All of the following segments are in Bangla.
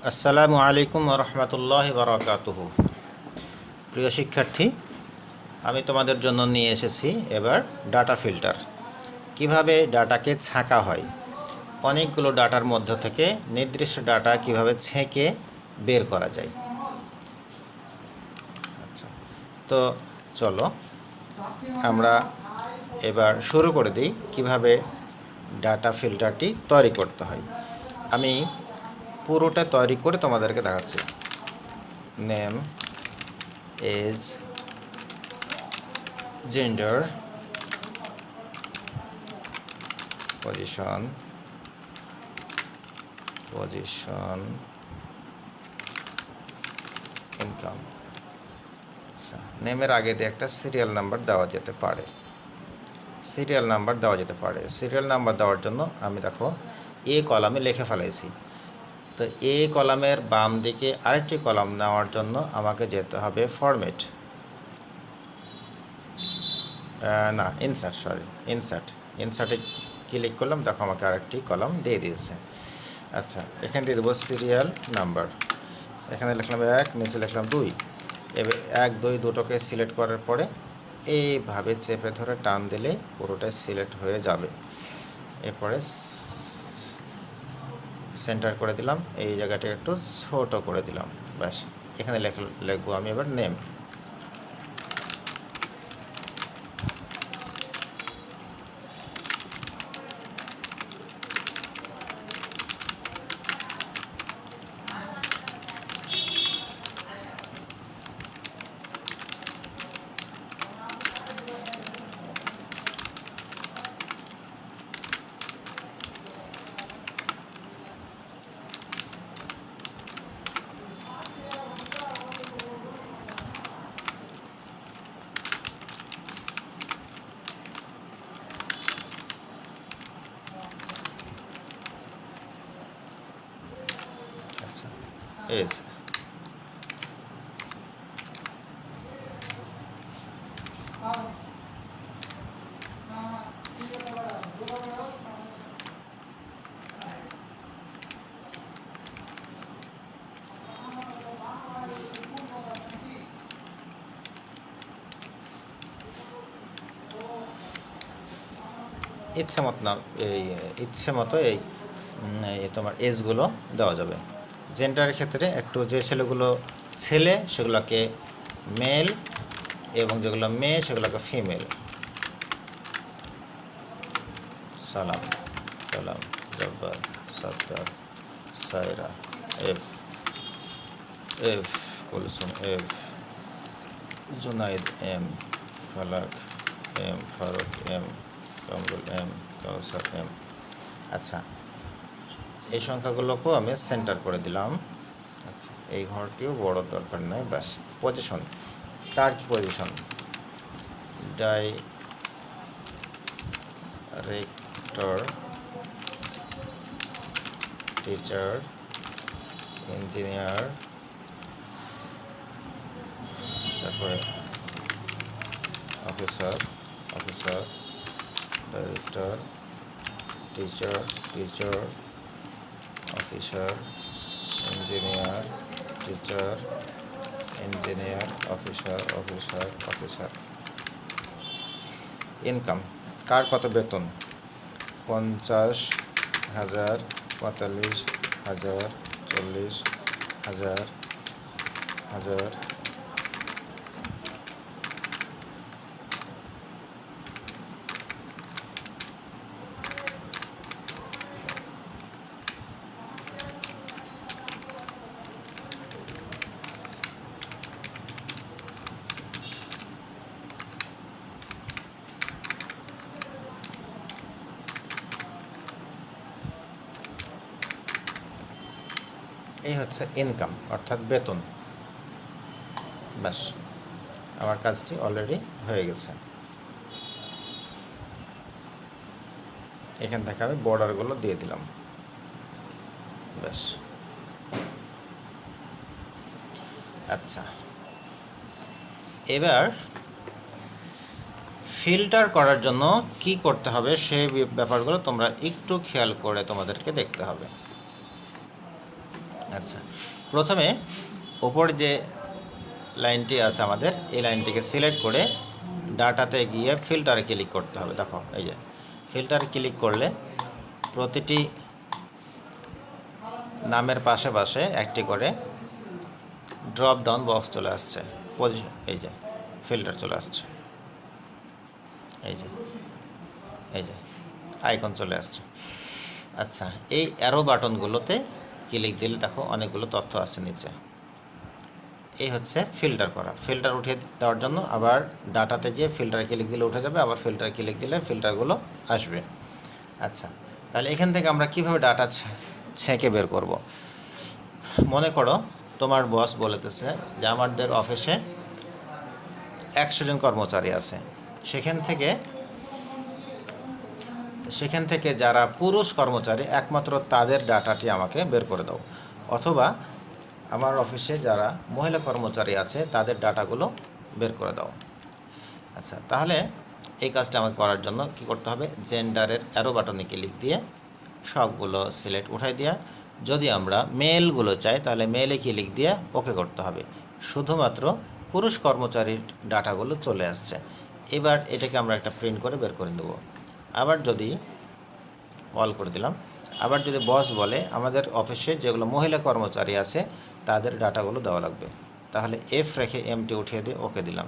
আসসালামু আলাইকুম রহমতুল্লাহি বারাকাতুহু। প্রিয় শিক্ষার্থী, আমি তোমাদের জন্য নিয়ে এসেছি এবার ডাটা ফিল্টার। কিভাবে ডাটাকে ছাঁকা হয়, অনেকগুলো ডাটার মধ্য থেকে নির্দিষ্ট ডাটা কিভাবে ছেঁকে বের করা যায়। আচ্ছা, তো চলো আমরা এবার শুরু করে দিই কিভাবে ডাটা ফিল্টারটি তৈরি করতে হয়। আমি পুরোটা তৈরি করে তোমাদেরকে দেখাচ্ছি। Name, age, gender, position, income. আচ্ছা, নেমের আগে দিয়ে একটা সিরিয়াল নাম্বার দেওয়া যেতে পারে। সিরিয়াল নাম্বার দেওয়ার জন্য আমি দেখো এ কলামে লিখে ফেলেছি। তো এ কলামের বাম দিকে আরেকটি কলাম নেওয়ার জন্য আমাকে যেতে হবে ফরম্যাট, না ইনসার্টে ক্লিক করলাম, দেখো আমাকে আরেকটি কলাম দিয়ে দিয়েছে। আচ্ছা, এখানে দিয়ে দেবো সিরিয়াল নাম্বার। এখানে লিখলাম 1, নিচে লিখলাম 2। এবার 1, 2 দুটোকে সিলেক্ট করার পরে এইভাবে চেপে ধরে টান দিলে পুরোটাই সিলেক্ট হয়ে যাবে। এরপরে সেন্টার করে দিলাম, এই জায়গাটা একটু ছোট করে দিলাম, ব্যাস। এখানে লিখবো আমি এবার নেম। আচ্ছা, এজ, ইচ্ছে মতো এই তোমার এজগুলো দেওয়া যাবে। জেন্ডারের ক্ষেত্রে একটু যে ছেলেগুলো ছেলে সেগুলোকে মেল এবং যেগুলো মেয়ে সেগুলোকে ফিমেল। সালাম, কালাম, Jabbar, Sattar, Saira, F Kulsum, F Junaid, M Falak, M Faruk, M Kamrul, M Kausar, M. আচ্ছা, এই সংখ্যাগুলোকেও আমি সেন্টার করে দিলাম। আচ্ছা, এই ঘরটিও বড় দরকার নাই, ব্যাস। পজিশন, কার কি পজিশন? ডাইরেক্টর, টিচার, ইঞ্জিনিয়ার, তারপরে officer, director, teacher, officer, engineer, teacher, engineer, officer. Income, কার কত বেতন? 50,000, 45,000, 40,000, 1000। এই হচ্ছে ইনকাম অর্থাৎ বেতন, ব্যাস। আমার কাজটি অলরেডি হয়ে গেছে। এখান থেকে আমি বর্ডারগুলো দিয়ে দিলাম, ব্যাস। আচ্ছা, এবার ফিল্টার করার জন্য কি করতে হবে সেই ব্যাপারগুলো তোমরা একটু খেয়াল করে তোমাদেরকে দেখতে হবে। আচ্ছা, প্রথমে ওপর যে লাইনটি আছে আমাদের, এই লাইনটিকে সিলেক্ট করে ডাটাতে গিয়ে ফিল্টারে ক্লিক করতে হবে। দেখো এই যে ফিল্টারে ক্লিক করলে প্রতিটি নামের পাশে পাশে একটি করে ড্রপ ডাউন বক্স চলে আসছে, এই যে ফিল্টার চলে আসছে, এই যে আইকন চলে আসছে। আচ্ছা, এই অ্যারো বাটনগুলোতে ক্লিক দিলে দেখো অনেকগুলো তথ্য আসছে নিচে। এই হচ্ছে ফিল্টার করা। ফিল্টার উঠিয়ে দেওয়ার জন্য আবার ডাটাতে গিয়ে ফিল্টারে ক্লিক দিলে উঠে যাবে, আবার ফিল্টারে ক্লিক দিলে ফিল্টারগুলো আসবে। আচ্ছা, তাহলে এখান থেকে আমরা কীভাবে ডাটা ছেঁকে বের করব? মনে করো তোমার বস বলেতেছে যে আমাদের অফিসে 100 জন কর্মচারী আছে, সেখান থেকে যারা পুরুষ কর্মচারী একমাত্র তাদের ডাটাটি আমাকে বের করে দাও, অথবা আমার অফিসে যারা মহিলা কর্মচারী আছে তাদের ডাটাগুলো বের করে দাও। আচ্ছা, তাহলে এই কাজটা আমাকে করার জন্য কি করতে হবে? জেন্ডারের অ্যারো বাটনে ক্লিক দিয়ে সবগুলো সিলেক্ট উঠাই দিয়া, যদি আমরা মেলগুলো চাই তাহলে মেলে ক্লিক দিয়ে ওকে করতে হবে। শুধুমাত্র পুরুষ কর্মচারীর ডাটাগুলো চলে আসছে। এবার এটাকে আমরা একটা প্রিন্ট করে বের করে দেব। আবার যদি অল করে দিলাম, আবার যদি বস বলে আমাদের অফিসে যেগুলো মহিলা কর্মচারী আছে তাদের ডাটাগুলো দেওয়া লাগবে, তাহলে এফ রেখে এমটি উঠিয়ে দিয়ে ওকে দিলাম।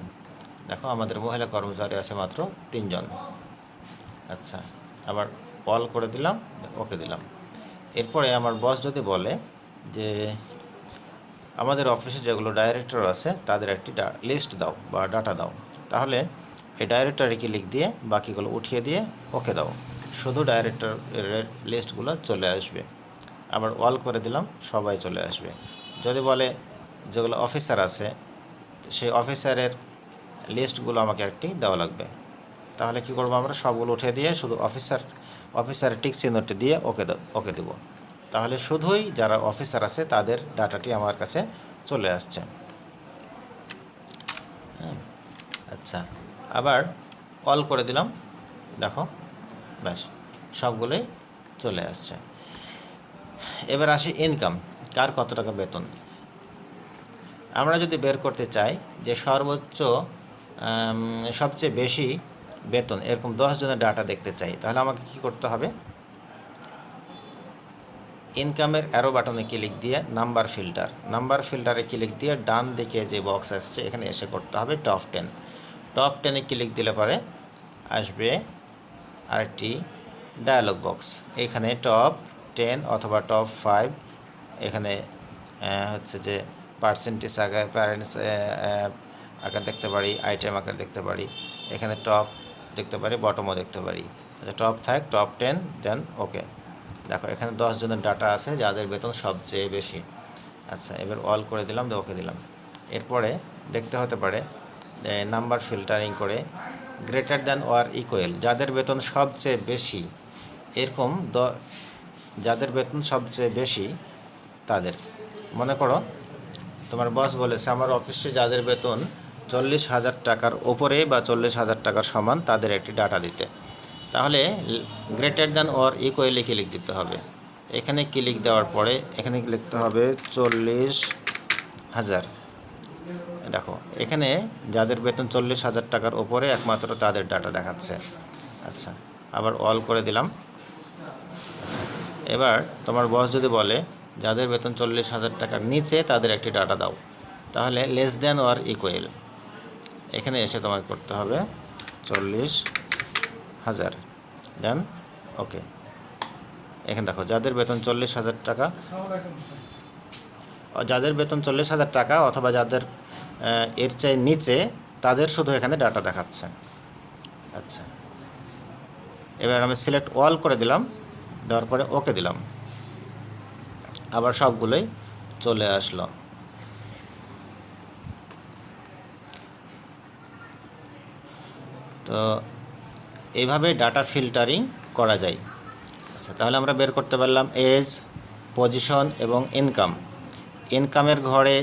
দেখো আমাদের মহিলা কর্মচারী আছে মাত্র 3 জন। আচ্ছা, আবার অল করে দিলাম, ওকে দিলাম। এরপরে আমার বস যদি বলে যে আমাদের অফিসে যেগুলো ডাইরেক্টর আছে তাদের একটি লিস্ট দাও বা ডাটা দাও, তাহলে এই ডাইরেক্টরে ক্লিক দিয়ে বাকিগুলো উঠিয়ে দিয়ে ওকে দাও, শুধু ডাইরেক্টরের লিস্টগুলো চলে আসবে। আবার অল করে দিলাম, সবাই চলে আসবে। যদি বলে যেগুলো অফিসার আছে সেই অফিসারের লিস্টগুলো আমাকে একটি দেওয়া লাগবে, তাহলে কি করব? আমরা সবগুলো উঠে দিয়ে শুধু অফিসারের টিক চিহ্নটি দিয়ে ওকে দেব, তাহলে শুধুই যারা অফিসার আছে তাদের ডাটাটি আমার কাছে চলে আসছে। আচ্ছা, আবার অল করে দিলাম, দেখো ব্যাস সবগুলোই চলে আসছে। এবার আসি ইনকাম, কার কত টাকা বেতন। আমরা যদি বের করতে চাই যে সর্বোচ্চ সবচেয়ে বেশি বেতন এরকম 10 জনের ডাটা দেখতে চাই, তাহলে আমাকে কি করতে হবে? ইনকামের অ্যারো বাটনে ক্লিক দিয়ে নাম্বার ফিল্টারে ক্লিক দিয়ে ডান দিকে যে বক্স আসছে এখানে এসে করতে হবে টপ 10 ক্লিক দিলে পরে আসবে আরেকটি ডায়ালগ বক্স, এখানে টপ 10 অথবা টপ 5, এখানে হচ্ছে যে পার্সেন্টেজ আকার, প্যারেন্টস আকার দেখতে পারি, আইটেম আকার দেখতে পারি, এখানে টপ দেখতে পারি, বটমও দেখতে পারি। আচ্ছা, টপ থাক টপ 10, দেন ওকে। দেখো এখানে 10 জনের ডাটা আছে যাদের বেতন সবচেয়ে বেশি। আচ্ছা, এবার অল করে দিলাম, ওকে দিলাম। এরপরে দেখতে হতে পারে নাম্বার ফিল্টারিং করে গ্রেটার দ্যান ওয়ার ইকুয়াল, যাদের বেতন সবচেয়ে বেশি, এরকম যাদের বেতন সবচেয়ে বেশি তাদের, মনে করো তোমার বস বলেছে আমার অফিসে যাদের বেতন 40,000 টাকার ওপরে বা 40,000 টাকার সমান তাদের একটি ডাটা দিতে, তাহলে গ্রেটার দ্যান ওর ইকুয়ালি ক্লিক দিতে হবে। এখানে ক্লিক দেওয়ার পরে এখানে লিখতে হবে 40,000। দেখো এখানে যাদের বেতন 40,000 টাকার ওপরে একমাত্র তাদের ডাটা দেখাচ্ছে। আচ্ছা, আবার অল করে দিলাম। আচ্ছা, এবার তোমার বস যদি বলে যাদের বেতন 40,000 টাকার নিচে তাদের একটি ডাটা দাও, তাহলে লেস দ্যান ওর ইকুয়াল, এখানে এসে তোমাকে করতে হবে 40,000, দেন ওকে। এখানে দেখো যাদের বেতন 40,000 টাকা, অথবা যাদের এর চেয়ে নিচে তাদের শুধু এখানে ডাটা দেখাচ্ছে। আচ্ছা, এবার আমি সিলেক্ট অল করে দিলাম, দেওয়ার পরে ওকে দিলাম, আবার সবগুলোই চলে আসলো। তো এইভাবে ডাটা ফিল্টারিং করা যায়। আচ্ছা, তাহলে আমরা বের করতে পারলাম এজ, পজিশন এবং ইনকামের ঘরে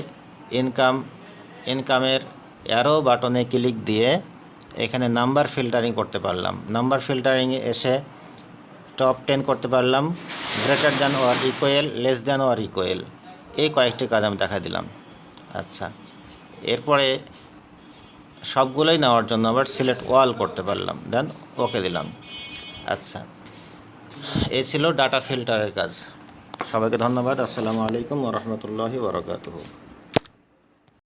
ইনকামের অ্যারো বাটনে ক্লিক দিয়ে এখানে নাম্বার ফিল্টারিং করতে পারলাম। নাম্বার ফিল্টারিংয়ে এসে টপ 10 করতে পারলাম, greater than or equal, less than or equal. এই কয়েকটি কাজ আমি দেখা দিলাম। আচ্ছা, এরপরে সবগুলোই নেওয়ার জন্য আবার সিলেক্ট অল করতে পারলাম, দেন ওকে দিলাম। আচ্ছা, এই ছিল ডাটা ফিল্টারের কাজ। সবাইকে ধন্যবাদ। আসসালামু আলাইকুম ওয়া রাহমাতুল্লাহি ওয়া বারাকাতুহু।